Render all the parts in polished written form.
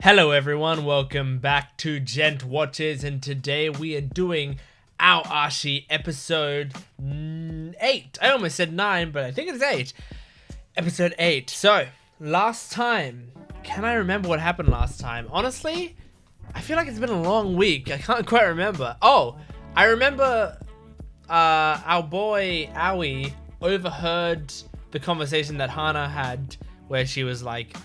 Hello everyone, welcome back to Gent Watches, and today we are doing our Ashi episode 8. I almost said 9, but I think it's 8. Episode 8. So, last time, can I remember what happened last time? Honestly, I feel like it's been a long week. I can't quite remember. Oh, I remember our boy Aoi overheard the conversation that Hana had where she was like,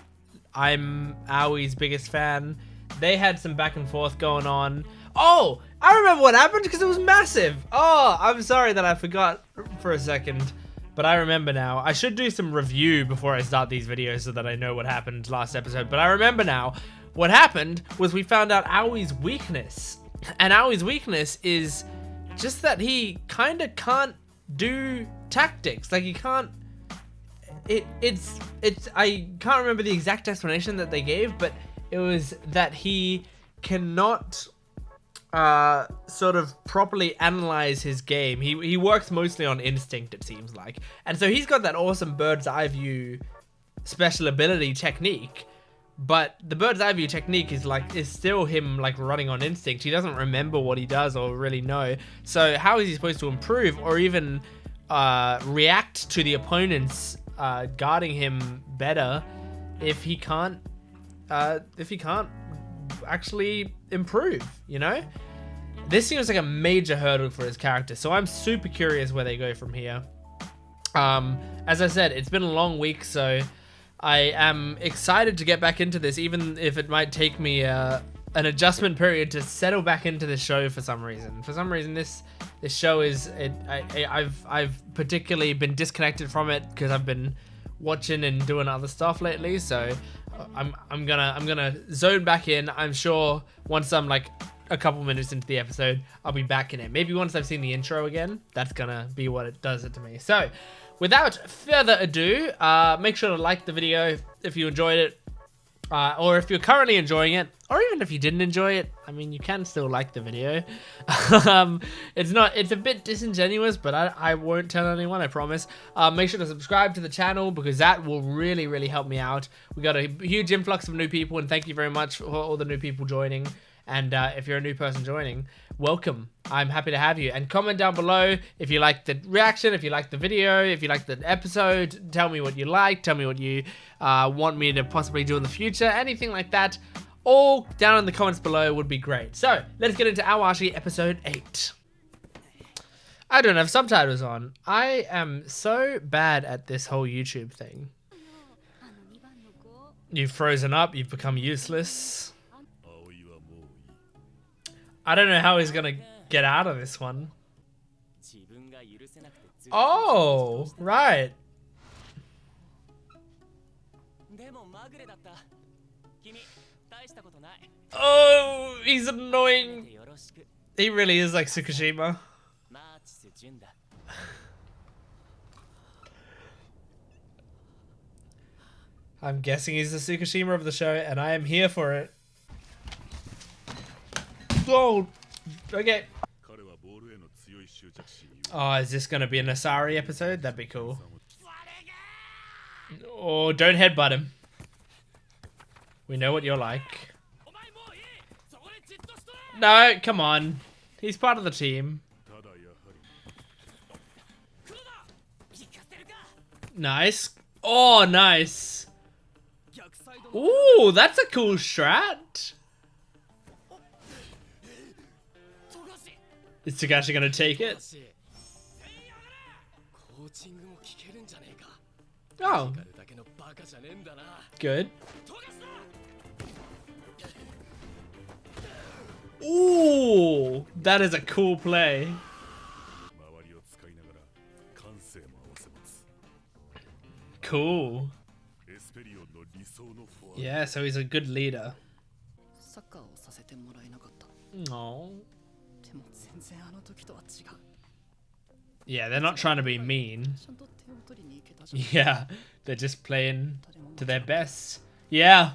I'm Aoi's biggest fan. They had some back and forth going on. Oh, I remember what happened because it was massive. Oh, I'm sorry that I forgot for a second, but I remember now. I should do some review before I start these videos so that I know what happened last episode, but I remember now. What happened was we found out Aoi's weakness. And Aoi's weakness is just that he kind of can't do tactics. Like, he can't... It's I can't remember the exact explanation that they gave, but it was that he cannot sort of properly analyze his game. He works mostly on instinct, it seems like. And so he's got that awesome bird's eye view special ability technique, but the bird's eye view technique is still him like running on instinct. He doesn't remember what he does or really know. So how is he supposed to improve or even react to the opponent's guarding him better if he can't actually improve, you know? This seems like a major hurdle for his character, so I'm super curious where they go from here. As I said, it's been a long week, so I am excited to get back into this, even if it might take me an adjustment period to settle back into the show for some reason. For some reason, this show is I've particularly been disconnected from it because I've been watching and doing other stuff lately. So I'm gonna zone back in. I'm sure once I'm like a couple minutes into the episode, I'll be back in it. Maybe once I've seen the intro again, that's gonna be what it does it to me. So without further ado, make sure to like the video if you enjoyed it. Or if you're currently enjoying it, or even if you didn't enjoy it, I mean, you can still like the video. It's a bit disingenuous, but I won't tell anyone, I promise. Make sure to subscribe to the channel because that will really, really help me out. We got a huge influx of new people, and thank you very much for all the new people joining. And if you're a new person joining, welcome. I'm happy to have you. And comment down below if you liked the reaction, if you liked the video, if you liked the episode. Tell me what you like. Tell me what you want me to possibly do in the future. Anything like that. All down in the comments below would be great. So, let's get into our Ashi episode 8. I don't have subtitles on. I am so bad at this whole YouTube thing. You've frozen up. You've become useless. I don't know how he's gonna get out of this one. Oh, right. Oh, he's annoying. He really is like Tsukushima. I'm guessing he's the Tsukushima of the show, and I am here for it. Oh, okay. Oh, is this gonna be an Asari episode? That'd be cool. Oh, don't headbutt him. We know what you're like. No, come on. He's part of the team. Nice. Oh, nice. Ooh, that's a cool strat. Is Togashi gonna take it? Oh. Good. Ooh, that is a cool play. Cool. Yeah, so he's a good leader. No. Yeah, they're not trying to be mean. Yeah, they're just playing to their best. Yeah.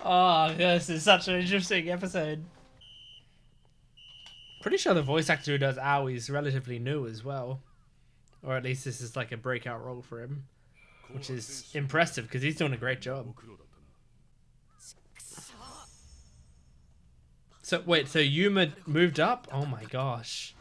Oh, this is such an interesting episode. Pretty sure the voice actor who does Aoi is relatively new as well. Or at least this is like a breakout role for him. Which is impressive because he's doing a great job. So wait, so Yuma moved up? Oh my gosh.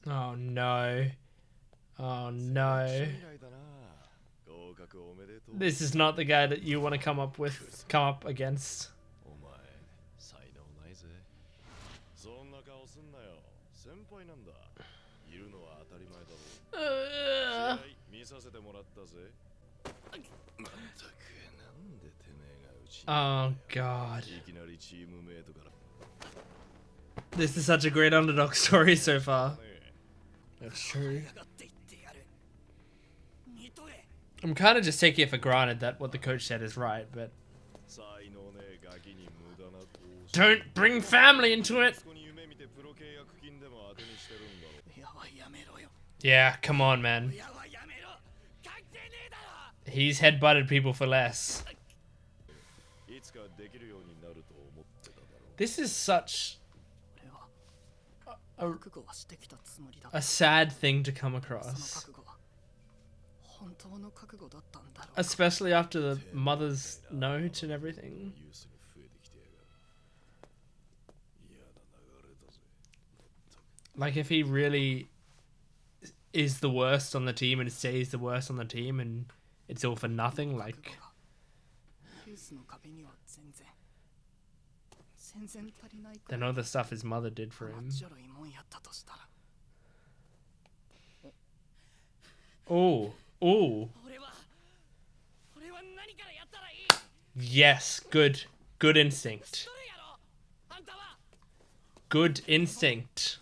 Oh no. Oh no. This is not the guy that you want to come up against. Oh god. This is such a great underdog story so far. That's true. I'm kind of just taking it for granted that what the coach said is right, but don't bring family into it. Yeah, come on, man. He's headbutted people for less. This is such a sad thing to come across. Especially after the mother's note and everything. Like, if he really is the worst on the team and stays the worst on the team and it's all for nothing, like... then all the stuff his mother did for him. Oh, oh. Yes, good. Good instinct. Good instinct.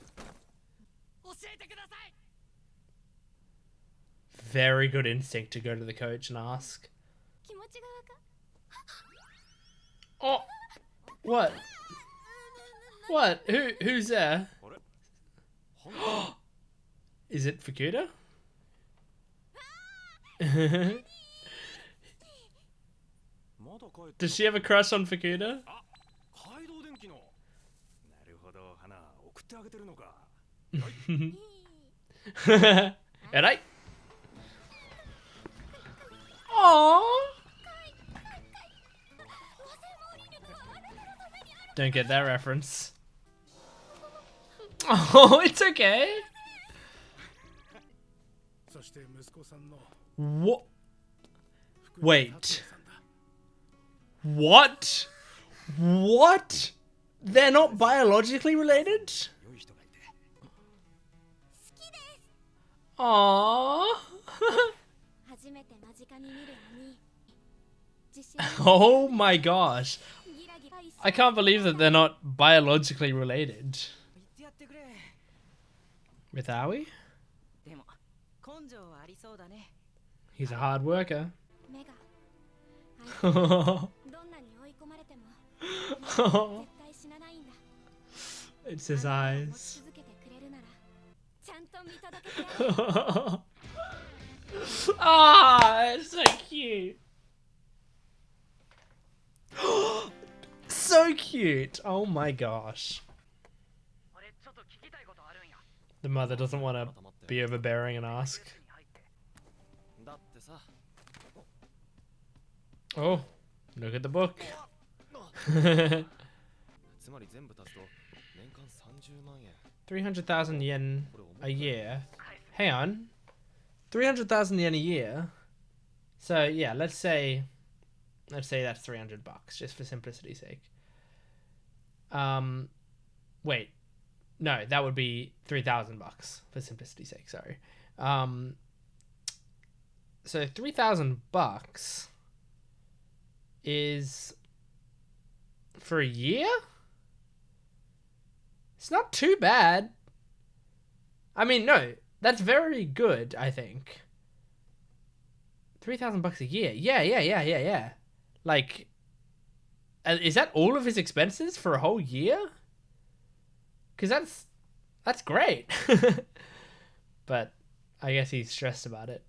Very good instinct to go to the coach and ask. Oh, what? What? Who's there? Is it Fukuda? Does she have a crush on Fukuda? Alright. Aww. Don't get that reference. Oh, it's okay. What? Wait. What? What? They're not biologically related? Aww. Oh my gosh. I can't believe that they're not biologically related. With Aoi? He's a hard worker. It's his eyes. Ah, it's so cute. So cute. Oh my gosh. The mother doesn't want to be overbearing and ask. Oh, look at the book. 300,000 yen a year. Hang on. 300,000 yen a year. So yeah, let's say that's $300 just for simplicity's sake. Wait. No, that would be $3,000 for simplicity's sake, sorry. So $3,000 is for a year? It's not too bad. I mean, no, that's very good, I think. $3,000 a year. Yeah. Like, is that all of his expenses for a whole year? Because that's great. But I guess he's stressed about it.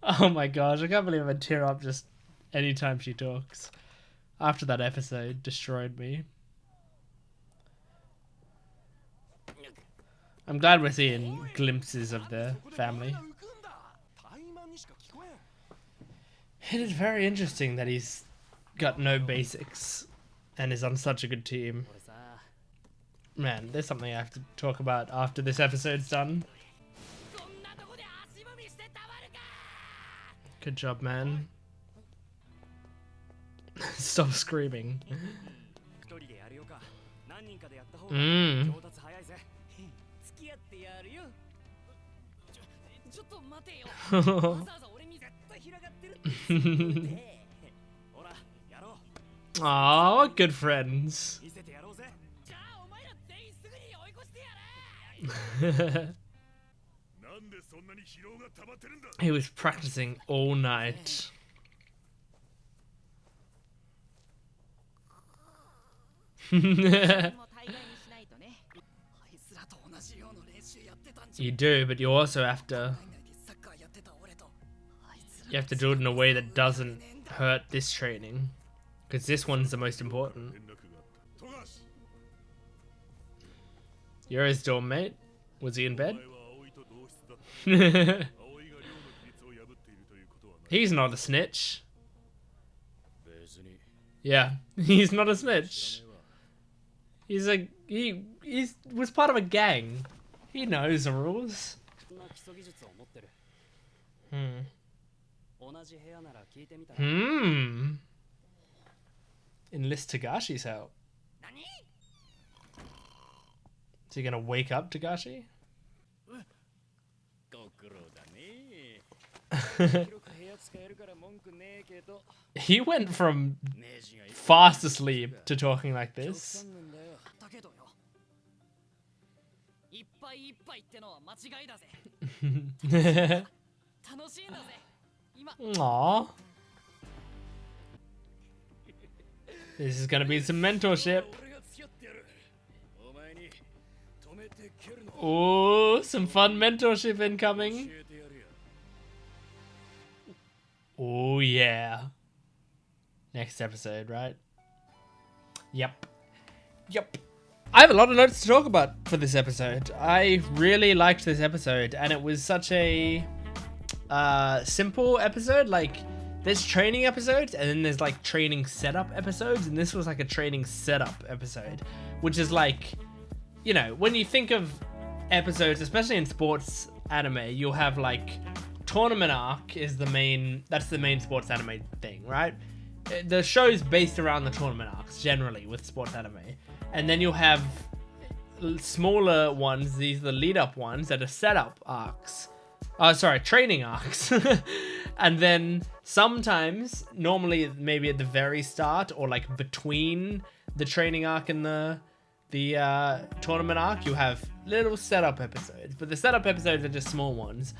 Oh my gosh, I can't believe I tear up just anytime she talks. after that episode destroyed me. I'm glad we're seeing glimpses of their family. It is very interesting that he's got no basics and is on such a good team. Man, there's something I have to talk about after this episode's done. Good job, man. Stop screaming. Aw, good friends. He was practicing all night. You do, but you also have to... You have to do it in a way that doesn't hurt this training. Because this one's the most important. You're his dorm mate? Was he in bed? He's not a snitch. Yeah, he's not a snitch. He's a... He was part of a gang. He knows the rules. Enlist Tagashi's help. Is he gonna wake up Tagashi? He went from fast asleep to talking like this. Aww. This is gonna be some mentorship. Oh, some fun mentorship incoming. Oh yeah. Next episode, right? Yep. I have a lot of notes to talk about for this episode. I really liked this episode, and it was such a simple episode. Like, there's training episodes, and then there's like training setup episodes, and this was like a training setup episode, which is like, you know, when you think of episodes, especially in sports anime, you'll have like tournament arc is the main, that's the main sports anime thing, right? The show's based around the tournament arcs generally with sports anime, and then you'll have smaller ones, these are the lead up ones that are setup arcs. Training arcs. And then sometimes, normally maybe at the very start or like between the training arc and the tournament arc, you have little setup episodes, but the setup episodes are just small ones.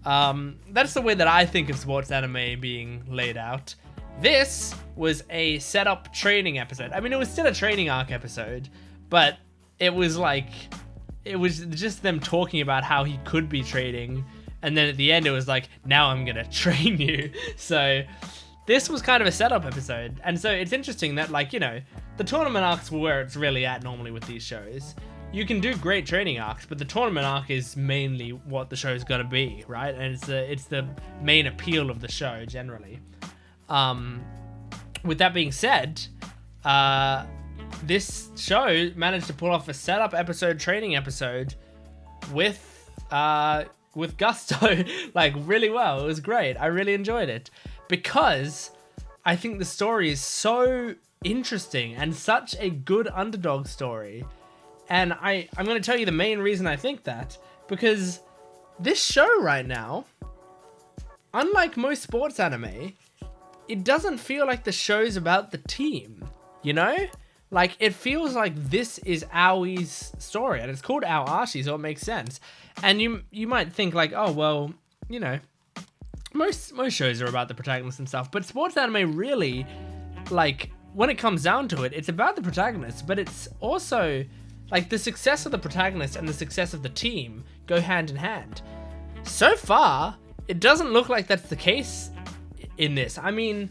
That's the way that I think of sports anime being laid out. This was a setup training episode. I mean, it was still a training arc episode, but it was like, it was just them talking about how he could be training, and then at the end it was like, now I'm gonna train you. So this was kind of a setup episode, and so it's interesting that, like, you know, the tournament arcs were where it's really at normally with these shows. You can do great training arcs, but the tournament arc is mainly what the show's gonna be, right? And it's the main appeal of the show generally. With that being said, this show managed to pull off a setup episode, training episode with gusto, like, really well. It was great. I really enjoyed it because I think the story is so interesting and such a good underdog story. And I'm going to tell you the main reason I think that, because this show right now, unlike most sports anime, it doesn't feel like the show's about the team, you know? Like, it feels like this is Aoi's story, and it's called Ao Ashi, so it makes sense. And you might think like, oh, well, you know, most shows are about the protagonist and stuff, but sports anime really, like, when it comes down to it, it's about the protagonist, but it's also, like, the success of the protagonist and the success of the team go hand in hand. So far, it doesn't look like that's the case in this. I mean,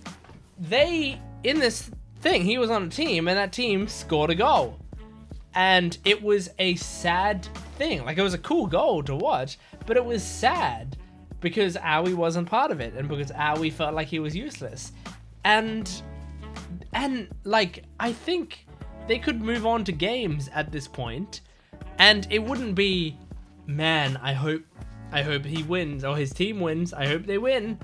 in this thing. He was on a team, and that team scored a goal. And it was a sad thing. Like, it was a cool goal to watch, but it was sad because Aoi wasn't part of it, and because Aoi felt like he was useless. And like, I think they could move on to games at this point, and it wouldn't be, man, I hope he wins, or his team wins, I hope they win.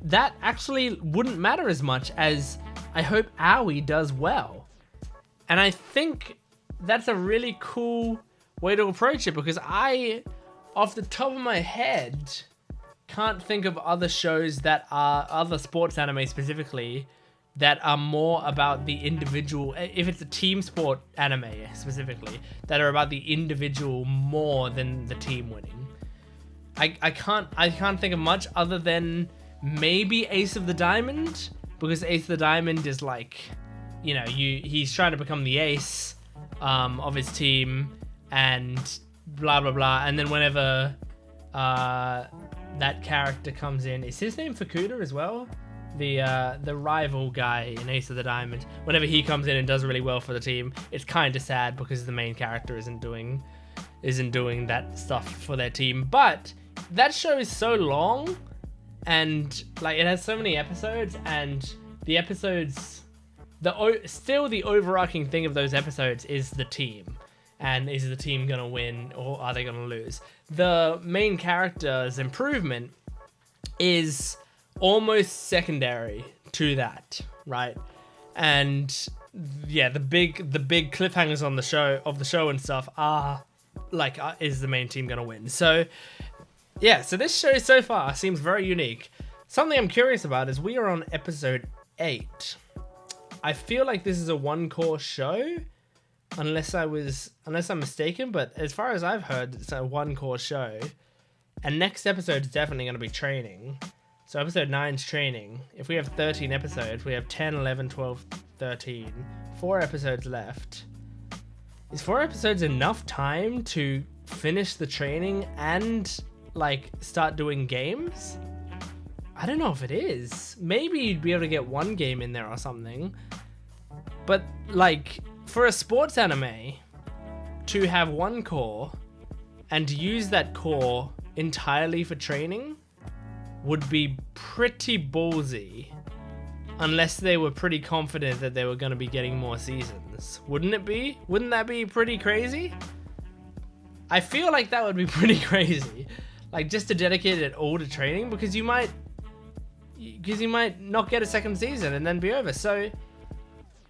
That actually wouldn't matter as much as I hope Aoi does well. And I think that's a really cool way to approach it, because I, off the top of my head, can't think of other shows that are, other sports anime specifically, that are more about the individual, if it's a team sport anime specifically, that are about the individual more than the team winning. I can't think of much other than maybe Ace of the Diamond, because Ace of the Diamond is like, you know, he's trying to become the ace of his team, and blah blah blah, and then whenever that character comes in, is his name Fukuda as well? The rival guy in Ace of the Diamond, whenever he comes in and does really well for the team, it's kind of sad because the main character isn't doing that stuff for their team. But that show is so long, and like, it has so many episodes, and the episodes, still the overarching thing of those episodes is the team. And is the team gonna win, or are they gonna lose? The main character's improvement is almost secondary to that, right? And yeah, the big cliffhangers on the show and stuff are like, is the main team gonna win? So yeah, so this show so far seems very unique. Something I'm curious about is we are on episode 8. I feel like this is a one-course show, unless I'm mistaken, but as far as I've heard, it's a one-course show. And next episode is definitely going to be training. So episode 9 is training. If we have 13 episodes, we have 10, 11, 12, 13. 4 episodes left. Is 4 episodes enough time to finish the training and like start doing games? I don't know if it is. Maybe you'd be able to get one game in there or something. But like, for a sports anime to have one core and use that core entirely for training would be pretty ballsy, unless they were pretty confident that they were going to be getting more seasons. Wouldn't it be? Wouldn't that be pretty crazy? I feel like that would be pretty crazy. Like, just to dedicate it all to training, because you might not get a second season and then be over.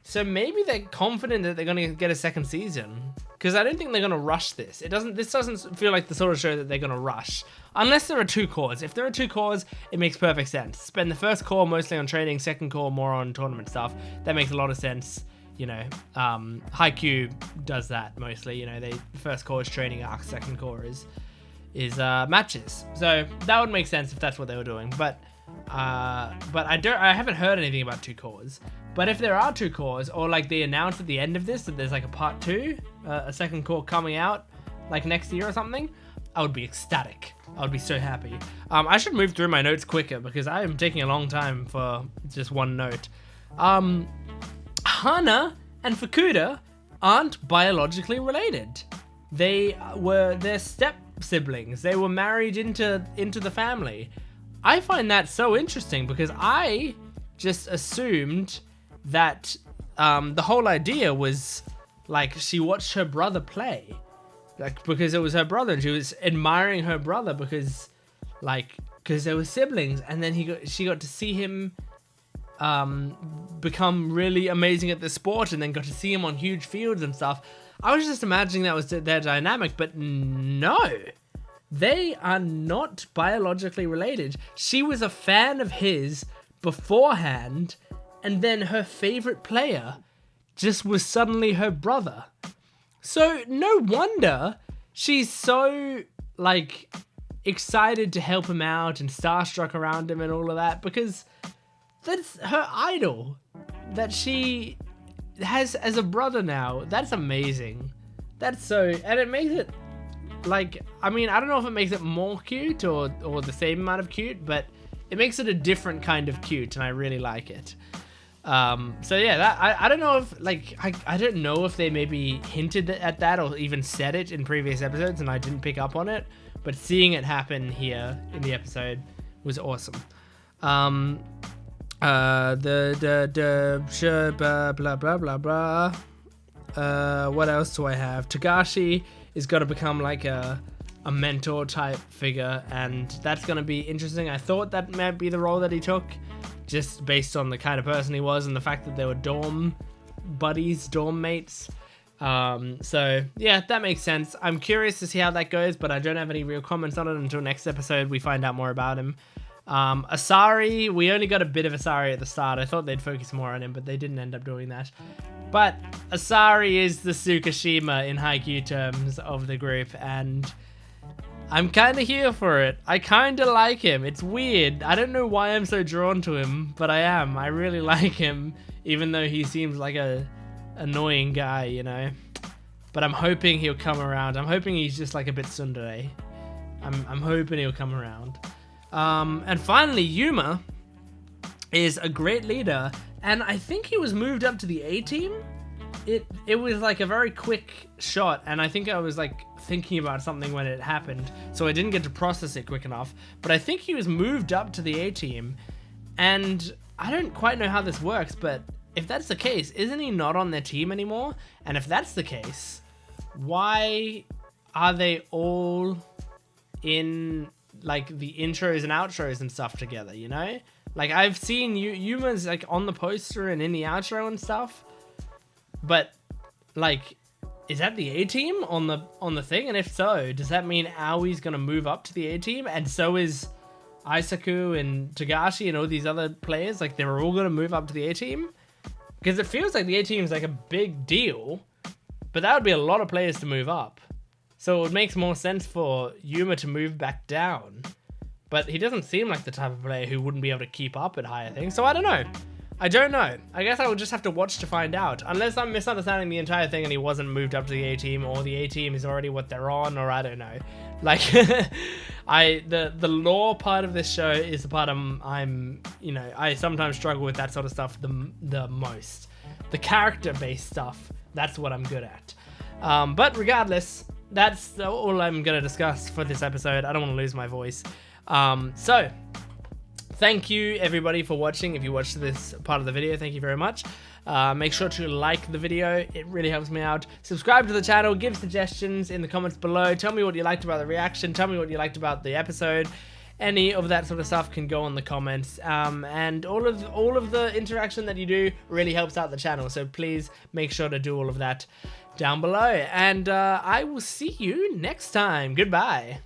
So maybe they're confident that they're going to get a second season, because I don't think they're going to rush this. This doesn't feel like the sort of show that they're going to rush, unless there are 2 cores. If there are 2 cores, it makes perfect sense. Spend the first core mostly on training, second core more on tournament stuff. That makes a lot of sense. You know, Haikyuu does that mostly. You know, the first core is training arc, second core is matches. So that would make sense if that's what they were doing. But I haven't heard anything about 2 cores. But if there are 2 cores, or like they announced at the end of this that there's like a part 2, a second core coming out like next year or something, I would be ecstatic. I would be so happy. I should move through my notes quicker because I am taking a long time for just one note. Hana and Fukuda aren't biologically related. They're step siblings. They were married into the family. I find that so interesting because I just assumed that the whole idea was like she watched her brother play, like because it was her brother and she was admiring her brother because they were siblings, and then she got to see him become really amazing at the sport, and then got to see him on huge fields and stuff. I was just imagining that was their dynamic, but no, they are not biologically related. She was a fan of his beforehand, and then her favorite player just was suddenly her brother. So no wonder she's so like excited to help him out and starstruck around him and all of that, because that's her idol that she has as a brother now. That's amazing. That's so, and it makes it like, I mean, I don't know if it makes it more cute or the same amount of cute, but it makes it a different kind of cute, and I really like it. So yeah, that I don't know if like I don't know if they maybe hinted at that or even said it in previous episodes and I didn't pick up on it, but seeing it happen here in the episode was awesome. Blah blah blah blah. What else do I have? Togashi is gonna become like a mentor type figure, and that's gonna be interesting. I thought that might be the role that he took, just based on the kind of person he was and the fact that they were dorm buddies, dorm mates. So yeah, that makes sense. I'm curious to see how that goes, but I don't have any real comments on it until next episode we find out more about him. Asari, we only got a bit of Asari at the start. I thought they'd focus more on him, but they didn't end up doing that. But Asari is the Tsukishima in Haikyuu terms of the group, and I'm kind of here for it. I kind of like him. It's weird. I don't know why I'm so drawn to him, but I am. I really like him, even though he seems like a annoying guy, you know. But I'm hoping he'll come around. I'm hoping he's just like a bit tsundere. I'm hoping he'll come around. And finally, Yuma is a great leader, and I think he was moved up to the A team. It was like a very quick shot, and I think I was like thinking about something when it happened, so I didn't get to process it quick enough. But I think he was moved up to the A team, and I don't quite know how this works, but if that's the case, isn't he not on their team anymore? And if that's the case, why are they all in like the intros and outros and stuff together, you know? Like I've seen Yuma's like on the poster and in the outro and stuff, but like, is that the A team on the thing? And if so, does that mean Aoi's gonna move up to the A team, and so is Aisaku and Togashi and all these other players? Like they're all gonna move up to the A team? Because it feels like the A team is like a big deal, but that would be a lot of players to move up. So it makes more sense for Yuma to move back down. But he doesn't seem like the type of player who wouldn't be able to keep up at higher things. So I don't know. I don't know. I guess I will just have to watch to find out. Unless I'm misunderstanding the entire thing and he wasn't moved up to the A team, or the A team is already what they're on, or I don't know. Like, the lore part of this show is the part I sometimes struggle with that sort of stuff the most. The character-based stuff, that's what I'm good at. But regardless, that's all I'm going to discuss for this episode. I don't want to lose my voice. So, thank you everybody for watching. If you watched this part of the video, thank you very much. Make sure to like the video. It really helps me out. Subscribe to the channel. Give suggestions in the comments below. Tell me what you liked about the reaction. Tell me what you liked about the episode. Any of that sort of stuff can go in the comments. And all of the interaction that you do really helps out the channel. So please make sure to do all of that down below. And I will see you next time. Goodbye.